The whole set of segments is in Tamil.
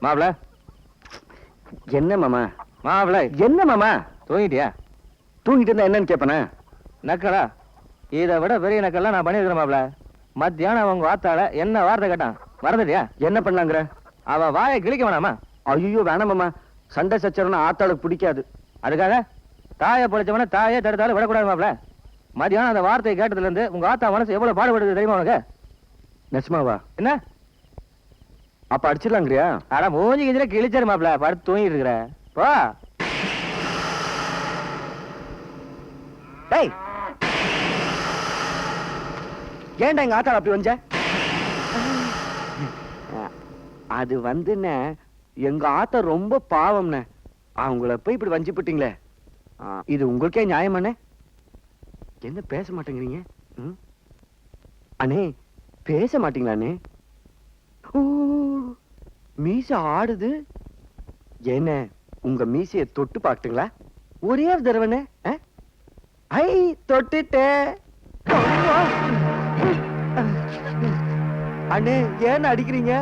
மாப்ள என்ன மாமா? மாப்ள என்ன மாமா? தூங்கிட்டியா? தூங்கிட்டு இருந்தா என்னன்னு கேப்பனா? நக்கலா? இதை விட பெரிய நக்கல்லாம் நான் பண்ணிருக்கிறேன் மாப்ள. மத்தியானம் அவங்க வார்த்தால என்ன வார்த்தை கேட்டான் மறந்துட்டியா? என்ன பண்ணாங்கிற? அவ வாயை கிழிக்க வேணாமா? ஐயோ வேணாம் மாமா, சண்டை சச்சரவுனா ஆத்தாளுக்கு பிடிக்காது. அதுக்காக தாயை பொழைச்சவன தாயே தடுத்தாலும் விடக்கூடாது மாப்ள. மத்தியானம் அந்த வார்த்தையை கேட்டதுல இருந்து உங்க ஆத்தா மனசு எவ்வளவு பாடுபடுது தெரியுமா உனக்கு? நெசமாவா? என்ன அப்ப அடிச்சிடலாங்கிறியா? அட மூஞ்சி கிஞ்சில கிழிச்சாரு மாப்ள, படுத்து தூங்கிட்டு இருக்கிற போ. டேய், ஏன்டா எங்க ஆத்தாள் அப்படி வந்த? அது வந்துண்ணே, எங்க ஆத்தா ரொம்ப பாவம்ண்ணே. அவங்கள போய் இப்படி வஞ்சிப்பட்டீங்களே, இது உங்களுக்கே நியாயமாண்ணே? என்ன பேச மாட்டேங்கிறீங்க? அண்ணே பேச மாட்டீங்களா அண்ணே? மீச ஆடுது. என்ன உங்க மீசைய தொட்டு பாட்டுங்களா? ஒரே ஒரு தடவைண்ணே. ஐ தொட்டுட்டே. அண்ணே ஏன் அடிக்கிறீங்க?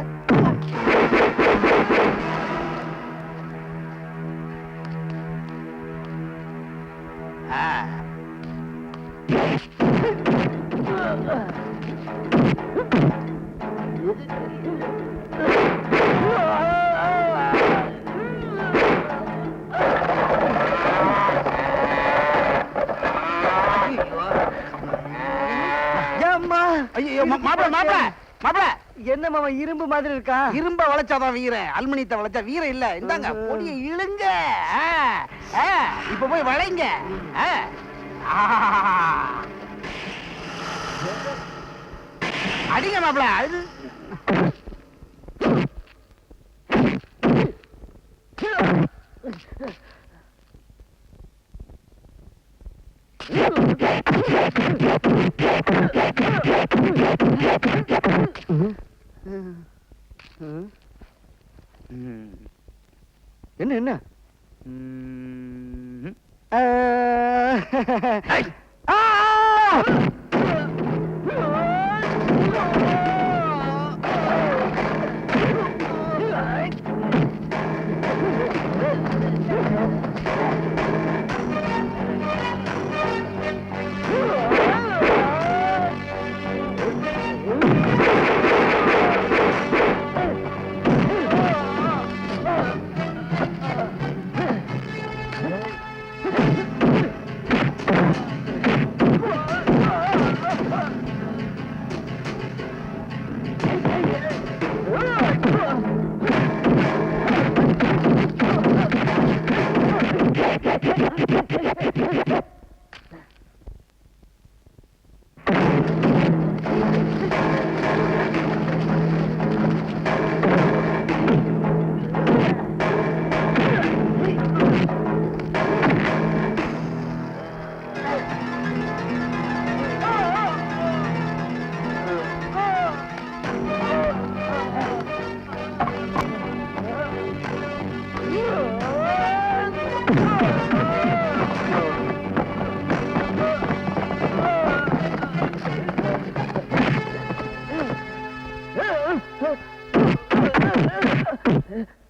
என்ன மாமா இரும்பு மாதிரி இருக்கா? இரும்ப வளைச்சாதான் வீரன், அலுமினியத்தை வளைச்சா வீரம் இல்ல. இந்தாங்க பொடியை இழுங்க, இப்ப போய் வளைங்க. அடிங்க மாப்பிள. அது என்ன என்ன?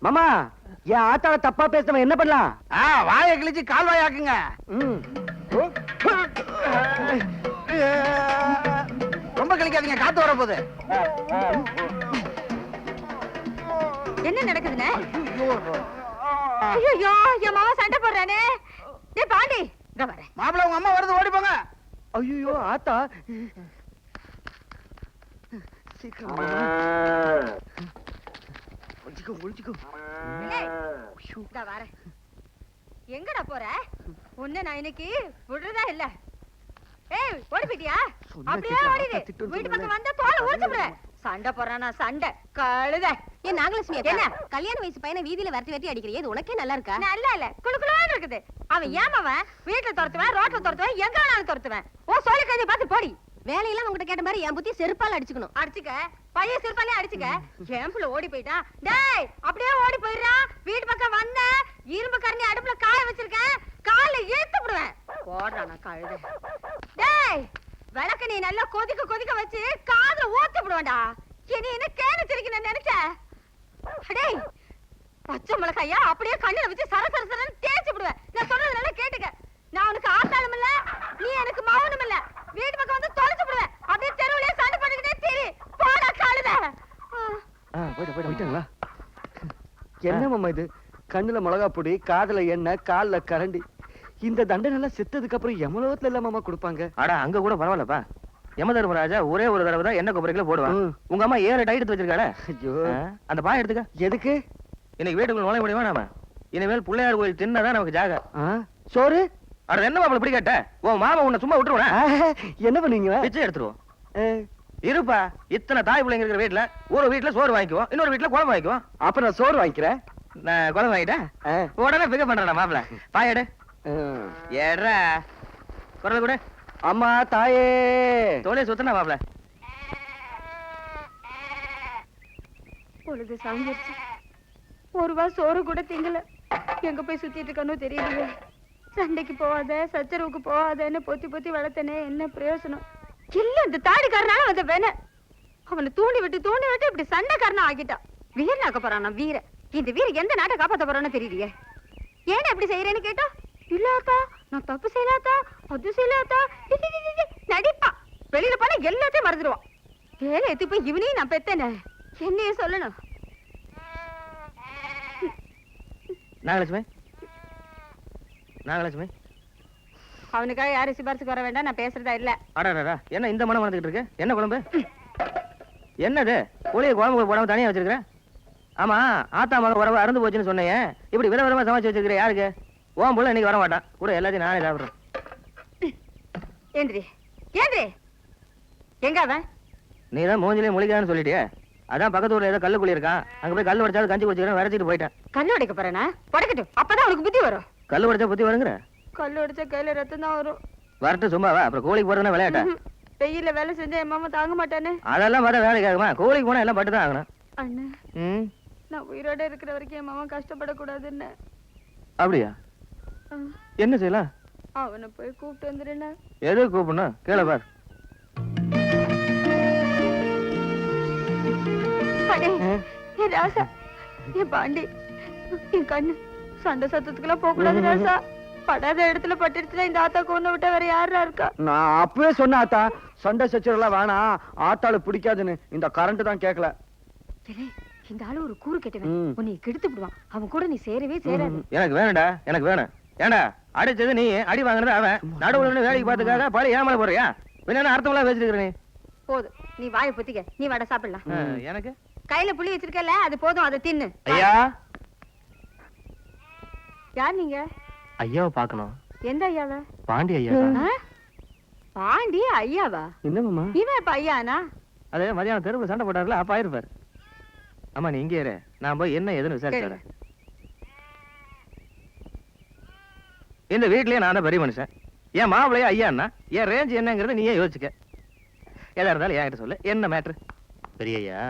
மாமா, என் ஆத்தாள தப்பா பேசுறவன் என்ன பண்ணலாம்? வாயை கிழிச்சு கால்வாயாக்குங்க. ரொம்ப கிழிக்காதீங்க, காத்து வர போகுது. என்ன நடக்குதுன்னு? ஐயோ, என் மாமா சண்டை போடுறானே. டேய் பாண்டி, இங்க வர. மாப்பிள உங்க அம்மா வருது, ஓடி போங்க. ஐயோ ஆத்தா, சீக்கிரம் ஒளிச்சுக்கோ. இங்க வர. எங்கடா போற? உன்னை நான் இன்னைக்கு விடுறதா இல்ல. ஏய், ஓடி போயிட்டியா? அப்படியே ஓடிடு. வீட்டு பக்கம் வந்தா தோலை உரிச்சுடுறேன். சண்டை போறானா சண்டை கழுத. ஏன் நாகலட்சுமி என்ன கல்யாண வயசு பையனை வீதியில வரட்டி அடிக்கிறியே, இது உனக்கே நல்லா இருக்கா? நல்லா இல்ல, குளுகுளான்னு இருக்குது. அவன் ஏமாவன் வீட்டுல துரத்துவேன், ரோட்ல துரத்துவேன், எங்க வேணாலும் துரத்துவேன். ஓ சோழ கதையை பார்த்து போடி. வேலையெல்லாம் உங்ககிட்ட கேட்ட மாதிரி என் புத்தி செருப்பால அடிச்சுக்கணும். அடிச்சுக்க, பையன் செருப்பாலே அடிச்சுக்க. கேம்புல ஓடி போயிட்டான். டேய், அப்படியே ஓடி போயிடுறா. வீட்டு பக்கம் வந்த இரும்பு கரண்டி அடுப்புல காய வச்சிருக்கேன், கால இழுத்து விடுவேன். போடுறானா கழுத. விளக்க நீ நல்லா கொதிக்க கொதிக்க வச்சு காதுல ஊத்தி விடுவான்டா. இனி என்ன கேன திரிக்கணும் நினைச்ச? அடே பச்சை மிளகாயா அப்படியே கண்ணுல வச்சு சர சர சரன்னு தேய்ச்சி விடுவேன். நான் சொல்றது நல்லா கேட்டுக்க. நான் உனக்கு ஆத்தாலும் இல்ல, நீ எனக்கு மகனும் இல்ல. வீட்டு பக்கம் வந்து தொலைச்சு விடுவேன். அப்படியே தெருவுலயே சண்டை பண்ணிக்கிட்டே திரி. போடா காலுத. போயிட்டாங்களா? என்ன மாமா இது? கண்ணுல மிளகா பொடி, காதுல எண்ணெய், கால்ல கரண்டி. இந்த தண்டனை எல்லாம் செத்ததுக்கு அப்புறம் எமலோகத்துல இல்ல மாமா கொடுப்பாங்க. அட அங்க கூட பரவாயில்லப்பா. யம தர்மராஜா ஒரே ஒரு தடவை தான் எண்ணெய் கொப்பரைக்குள்ள போடுவான். உங்க அம்மா 7 டைட் வச்சிருக்காளே. ஐயோ, அந்த பாய் எடுத்துக்க. எதுக்கு? இன்னைக்கு வீட்டுக்குள்ள நுழைய முடியுமா நாம? இனிமேல் பிள்ளையார் கோயில் தின்னதான் நமக்கு ஜாக. சோறு? அட என்ன மாப்பிள இப்படி கேட்ட? உன் மாமா உன்னை சும்மா விட்டுருவா? என்ன பண்ணுவீங்க? பிச்சை எடுத்துருவோம். இருப்பா, இத்தனை தாய் பிள்ளைங்க இருக்கிற வீட்டுல ஒரு வீட்டுல சோறு வாங்கிக்குவோம், இன்னொரு வீட்டுல குழம்பு வாங்கிக்குவோம். அப்ப நான் சோறு வாங்கிக்கிறேன். நான் குழம்பு வாங்கிட்டேன். உடனே பிக்கப் பண்றேன் மாப்பிள. பாயடு ஏடா குரல் கூட. அம்மா தாயே தோலையை சுத்தனா மாப்பிள. பொழுது சாஞ்சிருச்சு. ஒரு வா சோறு கூட திங்கல. எங்க போய் சுத்திட்டு இருக்கனோ தெரியலையே. சண்டைக்கு போவாத, சச்சரவுக்கு போவாதன்னு பொத்தி பொத்தி வளர்த்தனே, என்ன பிரயோசனம்? இல்ல இந்த தாடிக்காரனால வந்த வேண. அவனை தூண்டி விட்டு இப்படி சண்டைக்காரனா ஆக்கிட்டான். வீரனாக்க போறானா வீர. இந்த வீர எந்த நாட்டை காப்பாத்த போறான்னு தெரியலையே. ஏன்னா இப்படி செய்யறேன்னு கேட்டா, இல்லாத்தா நான் தப்பு செய்யலாத்தா, அது செய்யலாத்தா, நடிப்பா. வெளியில போனா எல்லாத்தையும் மறந்துடுவான். வேலை எத்தி போய் இவனையும் நான் பெத்தனே, என்னையும் சொல்லணும். நாகலட்சுமி, நாகலட்சுமி, அவனுக்காக யாரும் சிபாரிசுக்கு வர வேண்டாம். நான் பேசுறதா இல்ல. அடாடா என்ன இந்த மனம் வந்துகிட்டு இருக்கு? என்ன குழம்பு? என்னது புளிய குழம்பு போடாம தனியா வச்சிருக்கிறேன்? ஆமா, ஆத்தா மகன் உறவு அறந்து போச்சுன்னு சொன்னேன். இப்படி விதவிதமா சமைச்சு வச்சிருக்கிற யாருக்கு? ஓம் புள்ள இன்னைக்கு வர மாட்டான். கூட எல்லாத்தையும் நானே சாப்பிடுறேன். ஏந்திரி ஏந்திரி. எங்க அவன்? நீ தான் மூஞ்சிலே முழிக்கான்னு சொல்லிட்டியே. அதான் பக்கத்து ஊர்ல ஏதோ கல்லு குழி இருக்கான். அங்க போய் கல்லு உடைச்சாலும் கஞ்சி குடிச்சுக்கிறேன் வரைச்சிட்டு போயிட்டேன். கல்லு உடைக்க போறேனா? உடைக்கட்டும், அப்பதான் உனக்கு புத்தி வரும். கல்லு உடைச்சா புத்தி வருங்கிற? கல்லு உடைச்சா கையில ரத்தம் தான் வரும். வரட்டு சும்மாவா? அப்புறம் கோழிக்கு போறதுன்னா விளையாட்டா? வெயில வேலை செஞ்சா என் மாமா தாங்க மாட்டானே. அதெல்லாம் பார்த்தா வேலை கேட்குமா? கோழிக்கு போனா எல்லாம் பட்டு தான் ஆகணும். அண்ணன், நான் உயிரோட இருக்கிற வரைக்கும் என் மாமா கஷ்டப்படக்கூடாதுன்னு. அப்படியா? என்ன செய்யலாம்? அவனை போய் கூப்பிட்டு வந்துடுறேன். எது கூப்பிடணும் கேள பார். என் ராசா, என் பாண்டி, என் கண்ணு சண்டை சத்தத்துக்குலாம் போக கூடாது ராசா. படாத இடத்துல பட்டுடுச்சுன்னா இந்த ஆத்தா கொண்டு விட்டா வேற யாரா இருக்கா? நான் அப்பவே சொன்ன ஆத்தா, சண்டை சச்சரவுலாம் வேணாம், ஆத்தாளு பிடிக்காதுன்னு. இந்த கரண்ட் தான் கேட்கல. இந்த ஆளு ஒரு கூறு கெட்டவன். உன்னை கெடுத்து விடுவான். அவன் கூட நீ சேரவே சேராது. எனக்கு வேணும்டா, எனக்கு வேணும். ஏண்டா அடிச்சது நீ, அடி வாங்கினது அவன். நடுவுல வேலைக்கு பார்த்துக்காக பழி ஏமால போறியா? என்ன அர்த்தம்லாம் வச்சிருக்கிற நீ? போதும், நீ வாயை பொத்திக்க. நீ வடை சாப்பிடலாம். எனக்கு கையில புளி வச்சிருக்கல, அது போதும், அதை தின்னு. ஐயா, யார் நீங்க? ஐயாவை பார்க்கணும். எந்த ஐயாவ? பாண்டி ஐயா. பாண்டி ஐயாவா? என்ன மாமா இவன் இப்ப ஐயானா? அதே மதியானம் தெருவில் சண்டை போட்டார்ல, அப்ப ஆயிருப்பாரு. ஆமா, நீ இங்கே இரு, நான் போய் என்ன ஏதுன்னு விசாரிச்சு. இந்த வீட்லயே நான் தான் பெரிய மனுஷன். என் மாப்பிளைய ஐயான்னா என் ரேஞ்ச் என்னங்கிறத நீயே யோசிச்சுக்க. எதா இருந்தாலும் என்கிட்ட சொல்லு, என்ன மேட்ரு? பெரியய்யா,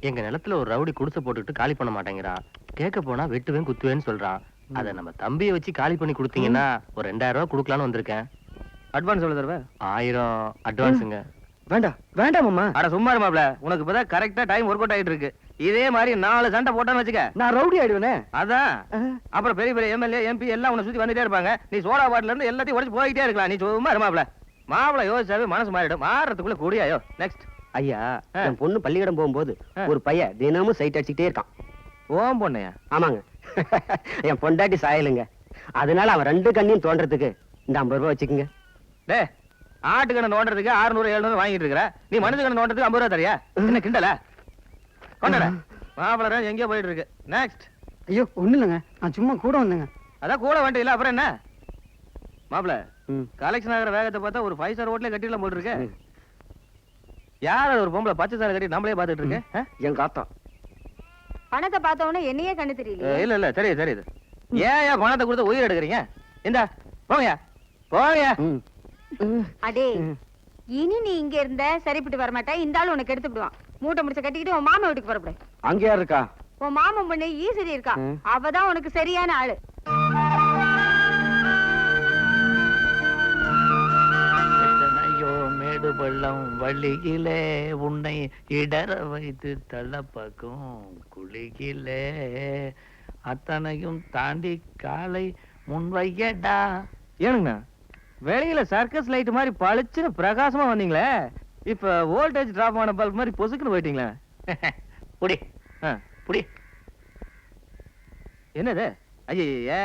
எங்க நிலத்துல ஒரு ரவுடி குடிசை போட்டுக்கிட்டு காலி பண்ண மாட்டேங்கிறான். கேட்க போனா வெட்டுவேன் குத்துவேன்னு சொல்றான். அத நம்ம தம்பியை வச்சு காலி பண்ணி கொடுத்தீங்கன்னா ஒரு 2000 ரூபாய் கொடுக்கலான்னு வந்திருக்கேன். அட்வான்ஸ் சொல்ல தருவ? 1000 அட்வான்ஸுங்க. வேண்டாம் வேண்டாம் மாமா. அட சும்மா மாப்ள, உனக்கு இப்பதான் கரெக்டா டைம் ஒர்க் அவுட் ஆயிட்டு இருக்கு. இதே மாதிரி 4 சண்டை போட்டான்னு வச்சுக்க, நான் ரவுடி ஆயிடுவேனே. அதான் அப்புறம் பெரிய பெரிய எம்எல்ஏ எம்பி எல்லாம் உன்னை சுத்தி வந்துட்டே இருப்பாங்க. நீ சோடா பாட்டில இருந்து எல்லாத்தையும் உடச்சு போயிட்டே இருக்கலாம். நீ சும்மா மாப்ள. மாப்பிள யோசிச்சாவே மனசு மாறிடும். மாறதுக்குள்ள கூடியாயோ. நெக்ஸ்ட். ஐயா, என் பொண்ணு பள்ளிக்கூடம் போகும்போது ஒரு பையன் தினமும் சைட் அடிச்சுட்டே இருக்கான். ஓம் பொண்ணையா? ஆமாங்க, என் பொண்டாட்டி சாயலுங்க. அதனால அவன் 2 கண்ணையும் தோன்றதுக்கு இந்த 50 ரூபாய் வச்சுக்கோங்க. டே, ஆட்டுக்கண்ணை நோண்டுறதுக்கு 600 700 வாங்கிட்டு இருக்கிற, நீ மனுஷ கண்ணை நோண்டுறதுக்கு 50 ரூபா தரியா? என்ன கிண்டல? கொண்டட மாப்பிள எங்கேயோ போயிட்டு இருக்கு. நெக்ஸ்ட். ஐயோ ஒண்ணு இல்லைங்க, நான் சும்மா கூட வந்தேங்க. அதான் கூட வேண்டிய இல்ல, அப்புறம் என்ன மாப்பிள? கலெக்ஷன் ஆகிற வேகத்தை பார்த்தா ஒரு 5 ஸ்டார் ஹோட்டலே கட்டிடலாம் போட்டு இருக்கு. யார் ஒரு பொம்பளை பச்சை சாலை கட்டி நம்மளே பாத்துட்டு இருக்கு? எங்க ஆத்தா. பணத்தை பார்த்தவொடனே என்னையே கண்ணு தெரியல. இல்ல இல்ல, தெரியுது தெரியுது. ஏன் பணத்தை கொடுத்து உயிர் எடுக்கிறீங்க? இந்த போங்க போங்க. அடே, இனி நீ இங்க இருந்த சரிப்பட்டு வரமாட்டா. இந்த ஆளு உனக்கு எடுத்து விடுவான். மூட்டை முடிச்ச கட்டிக்கிட்டு உன் மாமா வீட்டுக்கு வரப்பட. அங்க யார் இருக்கா? உன் மாமன் பொண்ணு ஈஸ்வரி இருக்கா, அவதான் உனக்கு சரியான ஆளு. ஐயோ, மேடு வெள்ளம் வழியிலே உன்னை இடற வைத்து தள்ளப்பக்கும் குளிகிலே அத்தனையும் தாண்டி காலை முன்வையடா. ஏனுங்கண்ணா வெளியில சர்க்கஸ் லைட் மாதிரி பளிச்சுன்னு பிரகாசமா வந்தீங்களே, இப்ப வோல்டேஜ் டிராப் ஆன பல்ப் மாதிரி பொசுக்குன்னு போயிட்டீங்களே. புடி ஆ, புடி. என்னது? ஐயே,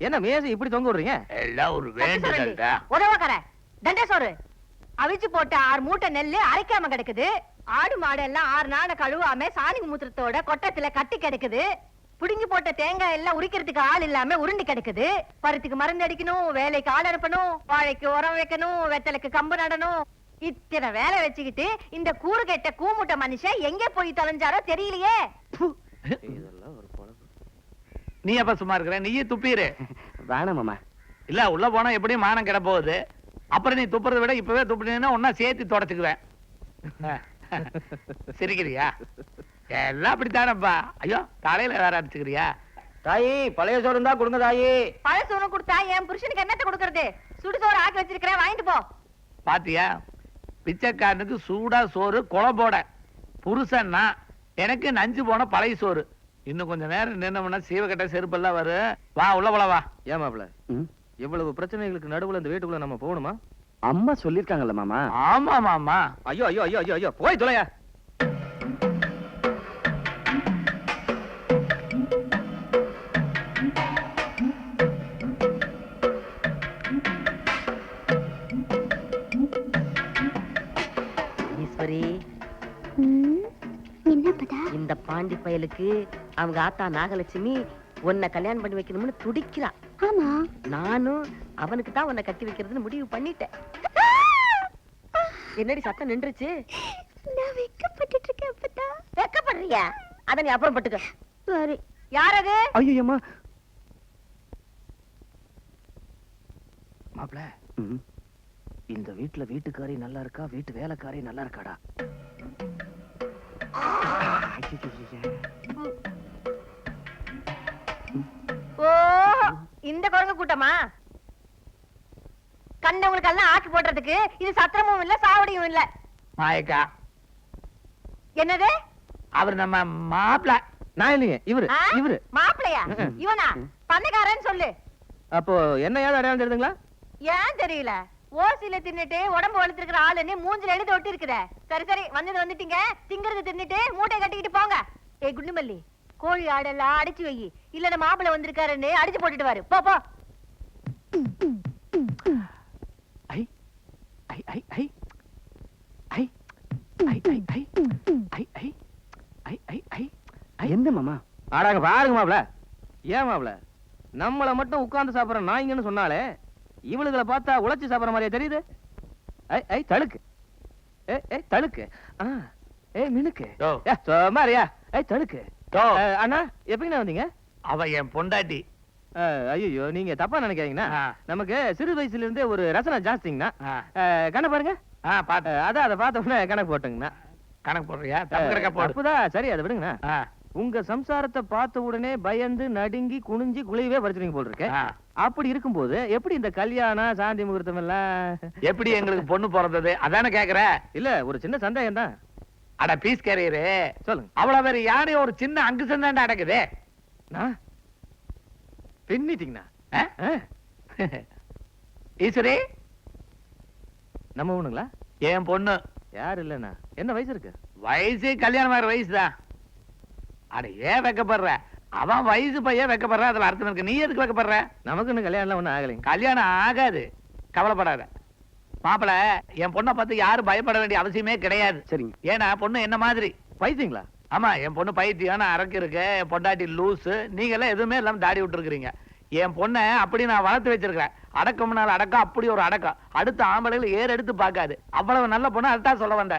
என்ன மேசை இப்படி தொங்க விடுறீங்க? எல்லாம் ஒரு வேண்டுதல்டா. உதவக்கார தண்டேஸ்வரு அவிச்சு போட்ட 6 மூட்டை நெல்லு அரைக்காம கிடக்குது. ஆடு மாடு எல்லாம் 6 நாள கழுவாம சாணி மூத்திரத்தோட கொட்டத்துல கட்டி கிடக்குது. புடுங்கி போட்ட தேங்காய் எல்லாம் உரிக்கிறதுக்கு ஆள் இல்லாம உருண்டு கிடக்குது. பருத்துக்கு மருந்து அடிக்கணும், வேலைக்கு ஆள் அனுப்பணும், வாழைக்கு உரம் வைக்கணும், வெத்தலைக்கு கம்பு நடணும். இத்தனை வேலை வச்சுக்கிட்டு இந்த கூறு கெட்ட கூமுட்ட மனுஷன் எங்க போய் தொலைஞ்சாரோ தெரியலையே. இதெல்லாம் ஒரு பொழப்பு. நீ எப்ப சும்மா இருக்கிற? நீயே துப்பிரு. வேணாம் மாமா. இல்ல உள்ள போனா எப்படியும் மானம் கிட போகுது. அப்புறம் நீ துப்புறதை விட இப்பவே துப்பினீங்கன்னா ஒன்னா சேர்த்து தொடச்சுக்குவேன். சிரிக்கிறியா? எல்லாம் அப்படித்தானப்பா. ஐயோ தலையில வேற அடிச்சுக்கிறியா? தாயி பழைய சோறு இருந்தா கொடுங்க தாயி. பழசோறு கொடுத்தா என் புருஷனுக்கு என்னத்தை கொடுக்கறது? சுடுசோறு ஆக்கி வச்சிருக்கிறேன், வாங்கிட்டு போ. பாத்தியா, பிச்சைக்காரனுக்கு சூடா சோறு குழம்போட. புருஷன்னா எனக்கு நஞ்சு போன பழைய சோறு. இன்னும் கொஞ்சம் நேரம் நின்னோம்னா சீவக்கட்ட செருப்பெல்லாம் வரும். வா உள்ள போல வா. ஏமாப்ல இவ்வளவு பிரச்சனைகளுக்கு நடுவுல இந்த வீட்டுக்குள்ள நம்ம போகணுமா? அம்மா சொல்லிருக்காங்கல்ல மாமா. ஆமா மாமா. ஐயோ ஐயோ ஐயோ ஐயோ ஐயோ போய் தொலையா. ஈஸ்வரி, என்னப்பதா? இந்த பாண்டி பயலுக்கு அவங்க ஆத்தா நாகலட்சுமி உன்னை கல்யாணம் பண்ணி வைக்கணும்னு துடிக்கிறா. ஆமா, நானும் அவனுக்கு தான் உன்னை கட்டி வைக்கிறதுன்னு முடிவு பண்ணிட்டேன். என்னடி சத்தம் நின்றுச்சு? நான் வெக்கப்பட்டுட்டு இருக்கேன் அப்பதா. வெக்கப்படுறியா? அத நீ அப்புறம் பட்டுக்க. சரி. யார் அது? ஐயம்மா. மாப்ள இந்த வீட்டுல வீட்டுக்காரி நல்லா இருக்கா, வீட்டு வேலைக்காரி நல்லா இருக்காடா? ஓ, இந்த குரங்கு கூட்டமா? கண்டவங்களுக்கு எல்லாம் ஆக்கி போடுறதுக்கு இது சத்திரமும் இல்ல சாவடியும் இல்ல. மாயக்கா, என்னது? அவர் நம்ம மாப்பிள்ள. நான் இல்லைங்க, இவரு ஆ? இவரு. மாப்பிளையா? இவனா? பண்ணைக்காரன்னு சொல்லு. அப்போ என்னையாவது அடையாளம் தெரியுதுங்களா? ஏன் தெரியல? ஓசில தின்னுட்டு உடம்பு வளர்த்திருக்கிற ஆளுன்னு மூஞ்சில எழுதி ஒட்டி இருக்குதே. சரி சரி, வந்துட்டீங்க. திங்கிறது தின்னுட்டு மூட்டை கட்டிக்கிட்டு போங்க. ஏய் குண்டுமல்லி, கோழி ஆடெல்லாம் அடிச்சு வை. இல்ல மாப்பிளை வந்திருக்காருன்னு அடிச்சு போட்டுட்டு வாரு. போ போ. ஐ ஐ ஐ ஐ ஐ ஐ ஐ ஐ ஐ ஐ ஐ ஐ ஐ ஐ. என்ன மாமா? ஆடாங்க பாருங்க மாப்ள. ஏன் மாப்ள நம்மள மட்டும் உட்கார்ந்து சாப்பிடுற நாய்ங்கன்னு சொன்னாலே இவளுகளை பார்த்தா உழைச்சு சாப்பிடுற மாதிரியே தெரியுது. ஐ ஐ தழுக்கு. ஏய் தழுக்கு. ஏய் மினுக்கு. ஓ. சும்மாரியா? ஏய் தழுக்கு. ஓ. அண்ணா எப்படிண்ணா வந்தீங்க? அவ என் பொண்டாட்டி. ஐயோ நீங்க தப்பா நினைக்காதீங்கண்ணா. ஆ. நமக்கு சிறு வயசுல இருந்தே ஒரு ரசனை ஜாஸ்திங்கண்ணா. ஆ. கண்ணை பாருங்க. பாத்து அதான் அதை பார்த்த உடனே கணக்கு போட்டுங்கண்ணா. கணக்கு போடுறியா? தப்பு கணக்கா போடு. தப்புதான். சரி அதை விடுங்கண்ணா. ஆ, உங்க சம்சாரத்தை பார்த்த உடனே பயந்து நடுங்கி குனிஞ்சு குழியவே பறிச்சிருங்க போல் இருக்கேன். ஆ. அப்படி இருக்கும்போது எப்படி இந்த கல்யாணம் சாந்தி முகூர்த்தம் எல்லாம்? எப்படி எங்களுக்கு பொண்ணு பிறந்தது அதானே கேக்குற? இல்ல ஒரு சின்ன சந்தேகம் தான். அட பீஸ் கேரியரு, சொல்லுங்க. அவ்வளவு வேற யாரையும் ஒரு சின்ன அங்கு சந்தாண்டா அடக்குது. நான் பின்னிட்டீங்கண்ணா. ஈஸ்வரி நம்ம ஒண்ணுங்களா? என் பொண்ணு. யாரு இல்லண்ணா? என்ன வயசு இருக்கு? வயசு கல்யாணம் ஆகிற வயசுதான். அட ஏன் வைக்கப்படுற? அவன் வயசு பையன் வைக்கப்படுற, அதுல அர்த்தம் இருக்கு. நீ எதுக்கு வைக்கப்படுற? நமக்கு இன்னும் கல்யாணம் ஒண்ணும் ஆகலைங்க. கல்யாணம் ஆகாது, கவலைப்படாத. மாப்பிள, என் பொண்ணை பார்த்து யாரும் பயப்பட வேண்டிய அவசியமே கிடையாது. சரிங்க. ஏன்னா பொண்ணு என்ன மாதிரி. பைத்தியங்களா? ஆமா, என் பொண்ணு பைத்தியம், நான் அரக்கு இருக்கு, என் பொண்டாட்டி லூசு. நீங்க எல்லாம் எதுவுமே இல்லாம தாடி விட்டுருக்கீங்க. என் பொண்ணை அப்படி நான் வளர்த்து வச்சிருக்கிறேன். அடக்கம்னால அடக்கம், அப்படி ஒரு அடக்கம். அடுத்த ஆம்பளைகள் ஏறு எடுத்து பார்க்காது. அவ்வளவு நல்ல பொண்ணு, அதுதான் சொல்ல வந்தேன்.